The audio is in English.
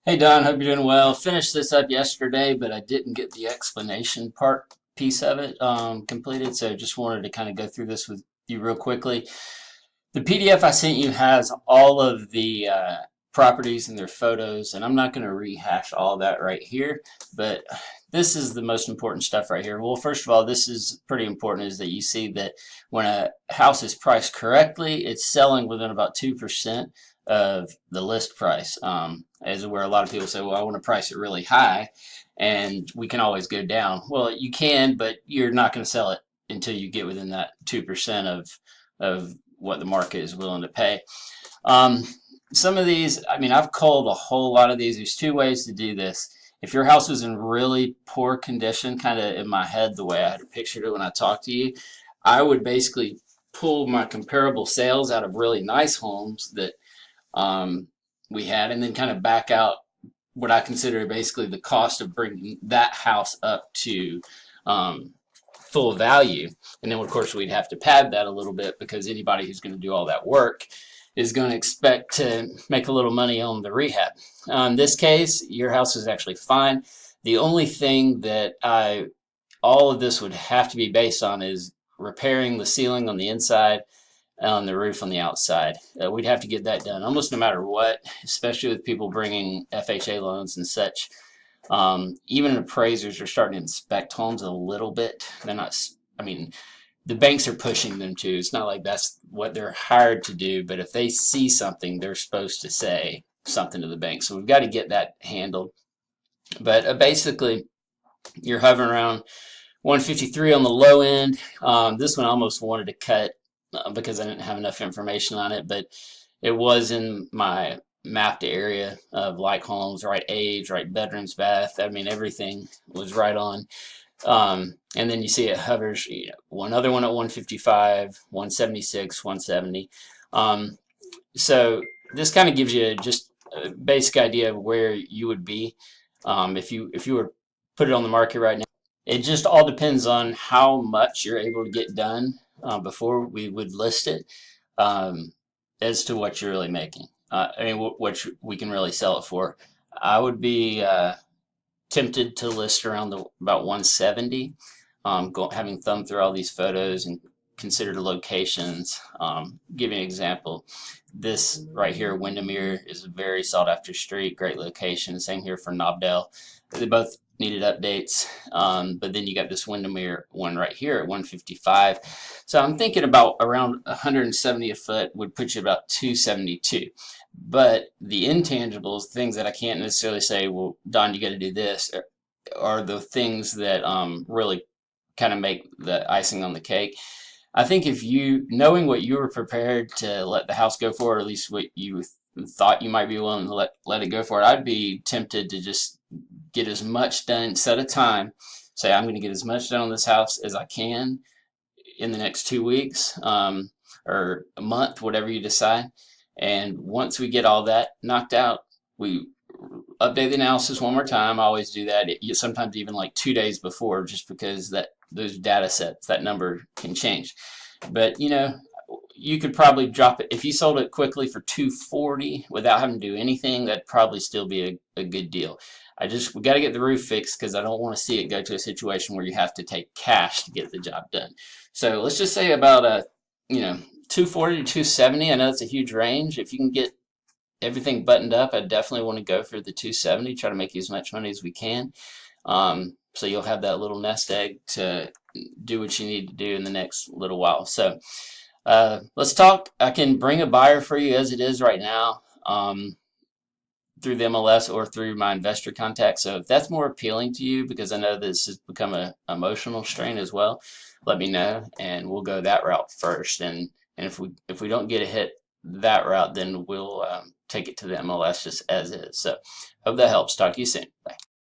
Hey Don, hope you're doing well. Finished this up yesterday, but I didn't get the explanation part piece of it completed, so just wanted to kind of go through this with you real quickly. The PDF I sent you has all of the properties and their photos, and I'm not going to rehash all that right here, but this is the most important stuff right here. Well, first of all, this is pretty important is that you see that when a house is priced correctly, it's selling within about 2% of the list price. As where a lot of people say, well, I want to price it really high and we can always go down. Well, you can, but you're not going to sell it until you get within that 2% of what the market is willing to pay. Um, some of these, I mean, I've culled a whole lot of these. There's two ways to do this. If your house was in really poor condition, kind of in my head, the way I had pictured it when I talked to you, I would basically pull my comparable sales out of really nice homes that um, we had, and then kind of back out what I consider basically the cost of bringing that house up to um, full value. And then, of course, we'd have to pad that a little bit because anybody who's going to do all that work is going to expect to make a little money on the rehab. In this case, your house is actually fine. The only thing that all of this would have to be based on is repairing the ceiling on the inside on the roof on the outside. We'd have to get that done almost no matter what, especially with people bringing FHA loans and such. Even appraisers are starting to inspect homes a little bit. They're not, I mean, the banks are pushing them to. It's not like that's what they're hired to do, but if they see something, they're supposed to say something to the bank. So we've got to get that handled. But basically, you're hovering around 153 on the low end. This one I almost wanted to cut because I didn't have enough information on it, but it was in my mapped area of like homes, right age, right bedrooms, bath. I mean, everything was right on. And then you see it hovers, one other one at 155, 176, 170. So this kind of gives you just a basic idea of where you would be if you were put it on the market right now. It just all depends on how much you're able to get done before we would list it, um, as to what you're really making. I mean, what we can really sell it for. I would be tempted to list around about 170. Having thumbed through all these photos and considered locations. Give you an example. This right here, Windermere, is a very sought after street, great location. Same here for Nobdell. They both needed updates. But then you got this Windermere one right here at 155. So I'm thinking about around 170 a foot would put you about 272. But the intangibles, things that I can't necessarily say, well, Don, you got to do this, are the things that really kind of make the icing on the cake. I think if you, knowing what you were prepared to let the house go for, or at least what you thought you might be willing to let it go for it, I'd be tempted to just get as much done, set a time, say I'm going to get as much done on this house as I can in the next 2 weeks, or a month, whatever you decide. And once we get all that knocked out, we update the analysis one more time. I always do that. Sometimes even like 2 days before, just because that those data sets, that number can change. But you could probably drop it if you sold it quickly for 240 without having to do anything. That'd probably still be a good deal. We got to get the roof fixed because I don't want to see it go to a situation where you have to take cash to get the job done. So let's just say about 240 to 270. I know it's a huge range. If you can get everything buttoned up, I definitely want to go for the 270. Try to make as much money as we can. So you'll have that little nest egg to do what you need to do in the next little while. So let's talk. I can bring a buyer for you as it is right now, through the MLS or through my investor contact. So if that's more appealing to you, because I know this has become an emotional strain as well, let me know and we'll go that route first. And if we don't get a hit that route, then we'll take it to the MLS just as is. So hope that helps. Talk to you soon. Bye.